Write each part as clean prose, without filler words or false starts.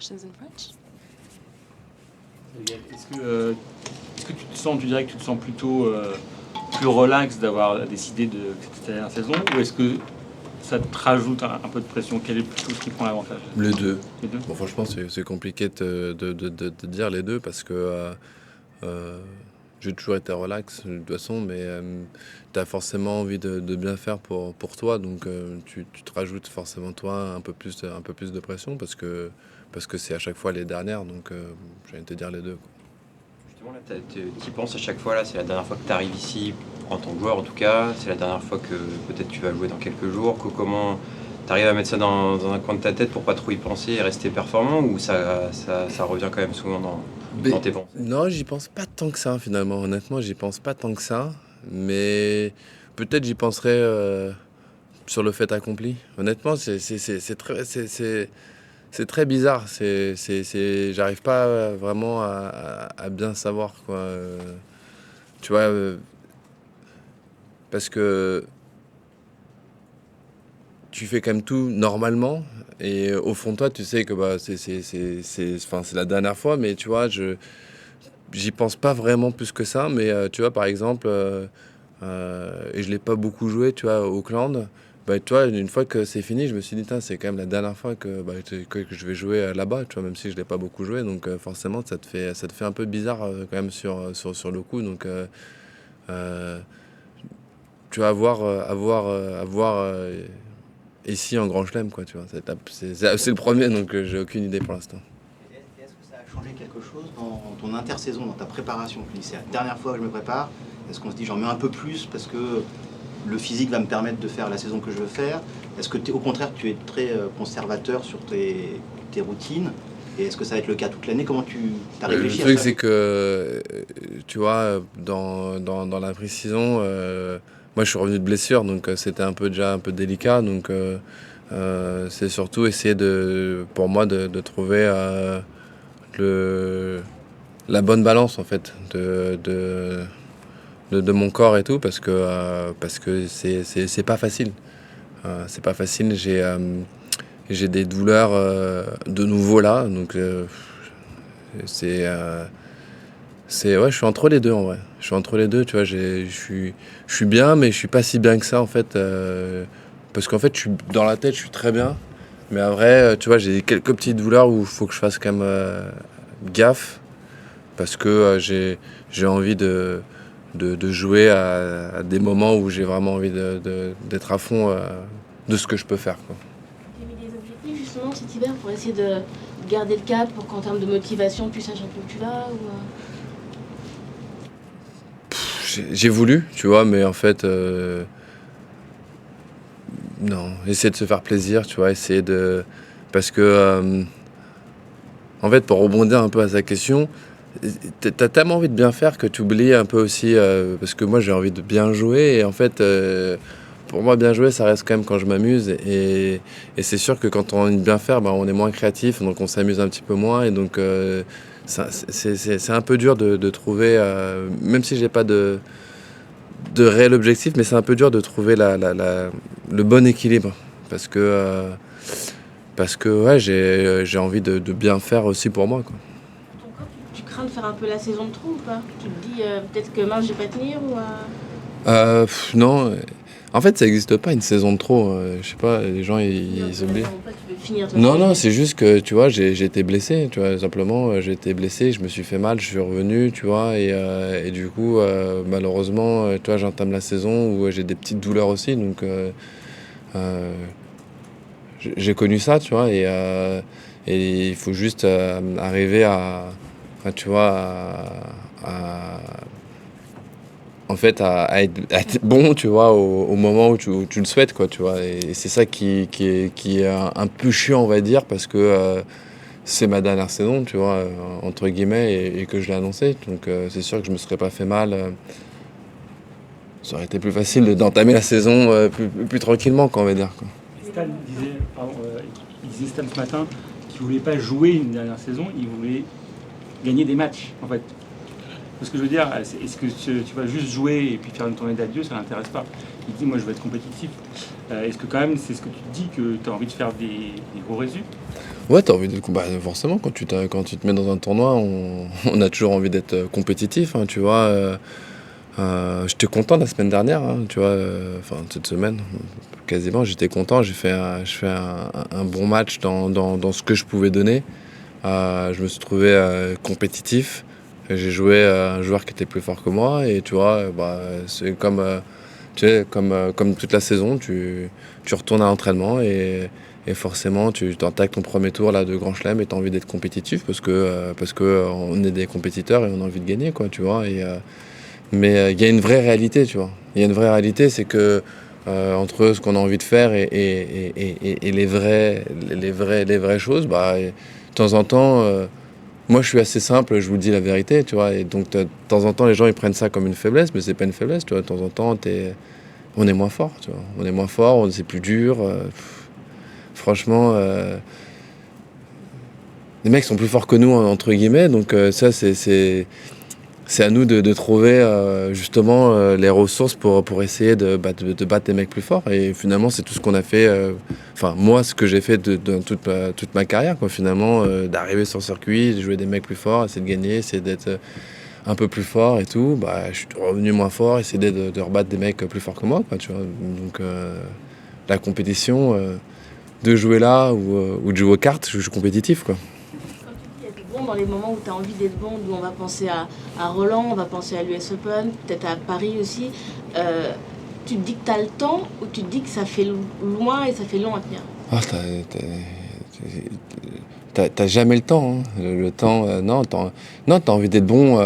questions in French. Est-ce que tu dirais que tu te sens plutôt plus relax d'avoir décidé de cette dernière saison, ou est-ce que ça te rajoute un peu de pression? Quel est plutôt ce qui prend l'avantage? Les deux. Les deux. Bon, franchement, c'est compliqué de dire les deux parce que j'ai toujours été relax de toute façon, mais tu as forcément envie de bien faire pour toi, donc tu te rajoutes forcément toi un peu plus de pression parce que c'est à chaque fois les dernières, donc j'ai envie de te dire les deux, quoi. Justement, là, tu y penses à chaque fois, là, c'est la dernière fois que tu arrives ici, en tant que joueur en tout cas, c'est la dernière fois que peut-être tu vas jouer dans quelques jours, comment tu arrives à mettre ça dans un coin de ta tête pour pas trop y penser et rester performant, ou ça revient quand même souvent dans tes pensées? Non, j'y pense pas tant que ça finalement, honnêtement, j'y pense pas tant que ça, mais peut-être j'y penserai sur le fait accompli. Honnêtement, c'est très bizarre. J'arrive pas vraiment à bien savoir, quoi. Tu vois, parce que tu fais quand même tout normalement. Et au fond de toi, tu sais que bah, c'est la dernière fois. Mais tu vois, j'y pense pas vraiment plus que ça. Mais tu vois, par exemple, et je l'ai pas beaucoup joué, tu vois, Auckland. Bah, tu vois, une fois que c'est fini, je me suis dit, c'est quand même la dernière fois que je vais jouer là-bas, tu vois, même si je l'ai pas beaucoup joué. Donc forcément, ça te fait un peu bizarre quand même sur le coup. Donc tu vas avoir ici en Grand Chelem, quoi, tu vois. C'est le premier, donc j'ai aucune idée pour l'instant. Est-ce que ça a changé quelque chose dans ton intersaison, dans ta préparation? Tu dis, c'est la dernière fois que je me prépare. Est-ce qu'on se dit, j'en mets un peu plus parce que le physique va me permettre de faire la saison que je veux faire? Est-ce que au contraire, tu es très conservateur sur tes routines? Et est-ce que ça va être le cas toute l'année? Comment tu as réfléchi à ça? Le truc, c'est que, tu vois, dans la pré-saison, moi, je suis revenu de blessure, donc c'était déjà un peu délicat. Donc, c'est surtout essayer pour moi de trouver la bonne balance, en fait, de mon corps et tout, parce que c'est pas facile. C'est pas facile. J'ai des douleurs de nouveau là, donc ouais, je suis entre les deux en vrai. Je suis entre les deux, tu vois. Je suis bien, mais je suis pas si bien que ça en fait, parce qu'en fait, dans la tête, je suis très bien, mais en vrai, tu vois, j'ai quelques petites douleurs où il faut que je fasse quand même gaffe, parce que j'ai envie de jouer à des moments où j'ai vraiment envie d'être à fond de ce que je peux faire, quoi. Tu as mis des objectifs justement cet hiver pour essayer de garder le cap, pour qu'en termes de motivation, tu saches un peu où tu vas ou... J'ai voulu, tu vois, mais en fait, non, essayer de se faire plaisir, tu vois, parce que, en fait, pour rebondir un peu à sa question, t'as tellement envie de bien faire que tu oublies un peu aussi, parce que moi j'ai envie de bien jouer, et en fait, pour moi, bien jouer, ça reste quand même quand je m'amuse, et c'est sûr que quand on a envie de bien faire, on est moins créatif, donc on s'amuse un petit peu moins, et donc c'est un peu dur de trouver, même si j'ai pas de réel objectif, mais c'est un peu dur de trouver le bon équilibre, parce que ouais, j'ai envie de bien faire aussi pour moi, quoi. Ton corps, tu crains de faire un peu la saison de trop ou pas? Tu te dis peut-être que mince, je vais pas tenir ou... Non, en fait, ça n'existe pas une saison de trop. Je sais pas, les gens ils oublient. Non, c'est juste que tu vois, j'ai été blessé, tu vois, simplement, j'ai été blessé, je me suis fait mal, je suis revenu, tu vois, et du coup, malheureusement, tu vois, j'entame la saison où j'ai des petites douleurs aussi, donc j'ai connu ça, tu vois, et il faut juste arriver tu vois, en fait, à être bon, tu vois, au moment où tu le souhaites, quoi, tu vois. Et c'est ça qui est un peu chiant, on va dire, parce que c'est ma dernière saison, tu vois, entre guillemets, et que je l'ai annoncé. Donc c'est sûr que je me serais pas fait mal. Ça aurait été plus facile d'entamer la saison plus tranquillement, quoi, on va dire, quoi. Stan disait Stan ce matin qu'il voulait pas jouer une dernière saison, il voulait gagner des matchs, en fait. Ce que je veux dire, est-ce que tu vas juste jouer et puis faire une tournée d'adieu, ça l'intéresse pas. Il dit, moi je veux être compétitif. Est-ce que quand même, c'est ce que tu te dis, que tu as envie de faire des gros résultats? Ouais, t'as envie d'être forcément, quand tu te mets dans un tournoi, on a toujours envie d'être compétitif, hein, tu vois. J'étais content la semaine dernière, hein, tu vois, enfin cette semaine, quasiment, j'étais content. Je fais un bon match dans ce que je pouvais donner. Je me suis trouvé compétitif. J'ai joué un joueur qui était plus fort que moi et tu vois, c'est comme, tu sais, comme toute la saison, tu retournes à l'entraînement et forcément tu attaques ton premier tour là, de Grand Chelem et tu as envie d'être compétitif parce que on est des compétiteurs et on a envie de gagner, quoi, tu vois. Mais il y a une vraie réalité, tu vois. Il y a une vraie réalité, c'est que entre ce qu'on a envie de faire et les vraies choses, de temps en temps, moi je suis assez simple, je vous dis la vérité, tu vois. Et donc de temps en temps, les gens ils prennent ça comme une faiblesse, mais c'est pas une faiblesse, tu vois. De temps en temps, on est moins fort, tu vois. On est moins fort, c'est plus dur. Franchement, les mecs sont plus forts que nous, entre guillemets, donc ça c'est à nous de trouver justement les ressources pour essayer de battre des mecs plus forts. Et finalement, c'est tout ce qu'on a fait. Enfin, moi, ce que j'ai fait de toute ma carrière, quoi, finalement, d'arriver sur le circuit, de jouer des mecs plus forts, essayer de gagner, essayer d'être un peu plus fort et tout. Je suis revenu moins fort, essayer de rebattre des mecs plus forts que moi, quoi, tu vois. Donc, la compétition, de jouer là ou de jouer aux cartes, je suis compétitif, quoi. Bon, dans les moments où tu as envie d'être bon, où on va penser à Roland, on va penser à l'US Open, peut-être à Paris aussi, tu te dis que tu as le temps ou tu te dis que ça fait loin et ça fait long à tenir? T'as jamais le temps, hein. Le temps, non, t'as envie d'être bon.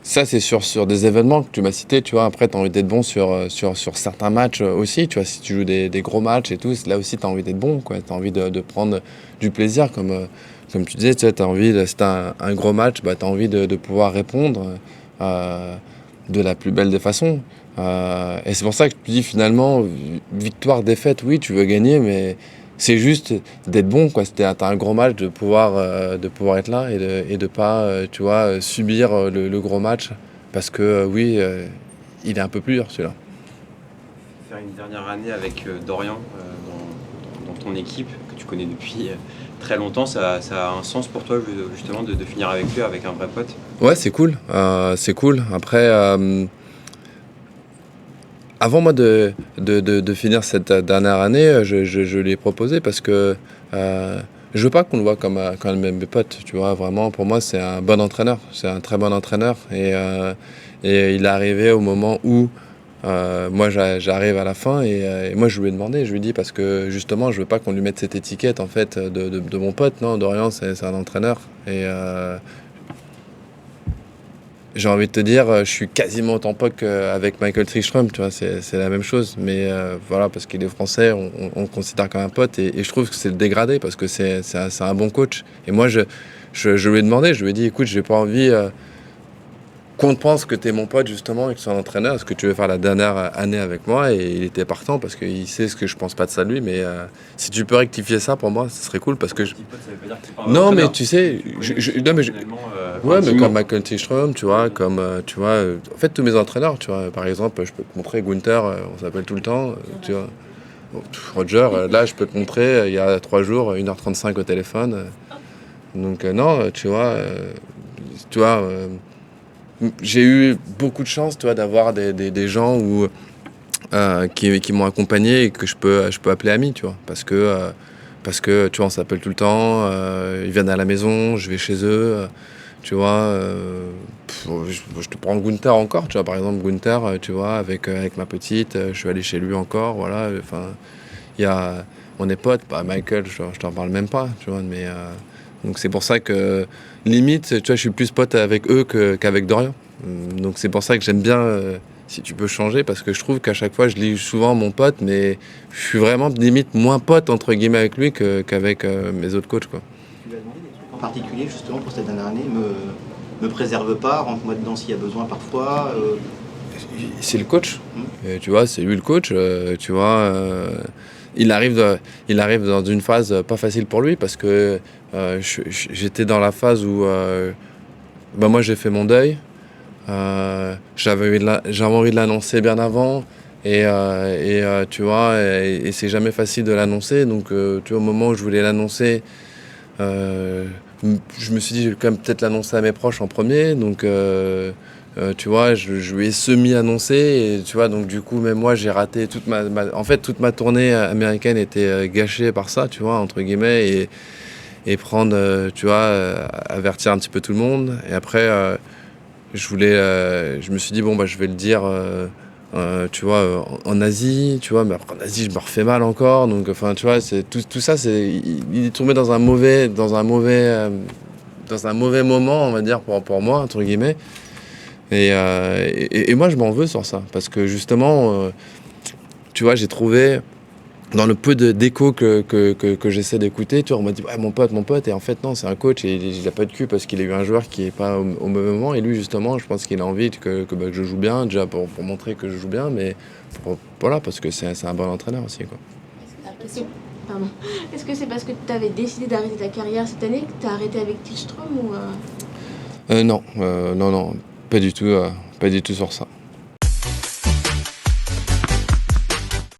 Ça, c'est sur des événements que tu m'as cités, tu vois. Après, t'as envie d'être bon sur certains matchs aussi, tu vois. Si tu joues des gros matchs et tout, là aussi, t'as envie d'être bon, quoi. T'as envie de prendre du plaisir, comme tu disais, tu sais, t'as envie, si t'as un gros match, t'as envie de pouvoir répondre de la plus belle des façons. Et c'est pour ça que tu dis finalement, victoire, défaite, oui, tu veux gagner, mais c'est juste d'être bon, quoi. T'as un gros match, de pouvoir être là et de pas, tu vois, subir le gros match parce que oui, il est un peu plus dur celui-là. Faire une dernière année avec Dorian dans ton équipe que tu connais depuis très longtemps, ça a un sens pour toi justement de finir avec lui, avec un vrai pote? Ouais, c'est cool. C'est cool. Après, avant moi de finir cette dernière année, je lui ai proposé parce que je veux pas qu'on le voit comme un de mes potes, tu vois. Vraiment, pour moi, c'est un bon entraîneur. C'est un très bon entraîneur. Et il est arrivé au moment où moi, j'arrive à la fin. Et moi, je lui ai demandé, je lui ai dit, parce que justement, je veux pas qu'on lui mette cette étiquette, en fait, de mon pote. Non, Dorian, c'est un entraîneur. Et j'ai envie de te dire, je suis quasiment autant pote qu'avec Michael Trijström, tu vois, c'est la même chose. Mais voilà, parce qu'il est français, on le considère comme un pote. Et je trouve que c'est le dégradé parce que c'est un bon coach. Et moi, je lui ai demandé, je lui ai dit, écoute, j'ai pas envie qu'on pense que tu es mon pote justement et que tu sois un entraîneur. Est-ce que tu veux faire la dernière année avec moi? Et il était partant parce qu'il sait ce que je pense pas de ça de lui. Mais si tu peux rectifier ça pour moi, ce serait cool parce que non, mais tu sais, ouais, mais comme Michael Tijström, tu vois, comme tu vois, en fait tous mes entraîneurs, tu vois, par exemple, je peux te montrer Gunther, on s'appelle tout le temps, tu vois. Bon, Roger, là, je peux te montrer, il y a 3 jours, 1h35 au téléphone. Donc non, tu vois, j'ai eu beaucoup de chance, tu vois, d'avoir des gens qui m'ont accompagné et que je peux appeler amis, tu vois, parce que tu vois, on s'appelle tout le temps, ils viennent à la maison, je vais chez eux, tu vois. Je te prends Gunther encore, tu vois, par exemple Gunther, tu vois, avec ma petite, je suis allé chez lui encore, voilà. Enfin, on est potes, Michael, je t'en parle même pas, tu vois, mais donc c'est pour ça que limite, tu vois, je suis plus pote avec eux qu'avec Dorian. Donc c'est pour ça que j'aime bien si tu peux changer, parce que je trouve qu'à chaque fois je lis souvent mon pote, mais je suis vraiment limite moins pote entre guillemets avec lui qu'avec mes autres coachs, quoi. Tu lui as demandé des trucs en particulier justement pour cette dernière année, me préserve pas, rentre-moi dedans s'il y a besoin parfois. C'est le coach, tu vois, c'est lui le coach, tu vois. Il arrive dans une phase pas facile pour lui parce que j'étais dans la phase où moi j'ai fait mon deuil. J'avais envie de l'annoncer bien avant. Tu vois, et c'est jamais facile de l'annoncer. Donc, tu vois, au moment où je voulais l'annoncer, je me suis dit, je vais quand même peut-être l'annoncer à mes proches en premier. Donc, tu vois, je lui ai semi-annoncé. Et tu vois, donc du coup, même moi, j'ai raté en fait, toute ma tournée américaine était gâchée par ça, tu vois, entre guillemets. Et prendre, tu vois, avertir un petit peu tout le monde. Et après, je me suis dit, bon, bah, je vais le dire, tu vois, en Asie, tu vois, mais après en Asie, je me refais mal encore. Donc, enfin, tu vois, tout ça, il est tombé dans un mauvais moment, on va dire, pour moi, entre guillemets. Et moi, je m'en veux sur ça. Parce que justement, tu vois, j'ai trouvé, dans le peu d'écho que j'essaie d'écouter, tu vois, on m'a dit, ouais, mon pote, et en fait, non, c'est un coach, et il a pas de cul parce qu'il a eu un joueur qui est pas au mauvais moment, et lui, justement, je pense qu'il a envie que je joue bien, déjà pour montrer que je joue bien, mais voilà, parce que c'est un bon entraîneur aussi, quoi. Est-ce que, pardon. Est-ce que c'est parce que tu avais décidé d'arrêter ta carrière cette année que tu as arrêté avec Tillström ou Non, pas du tout sur ça.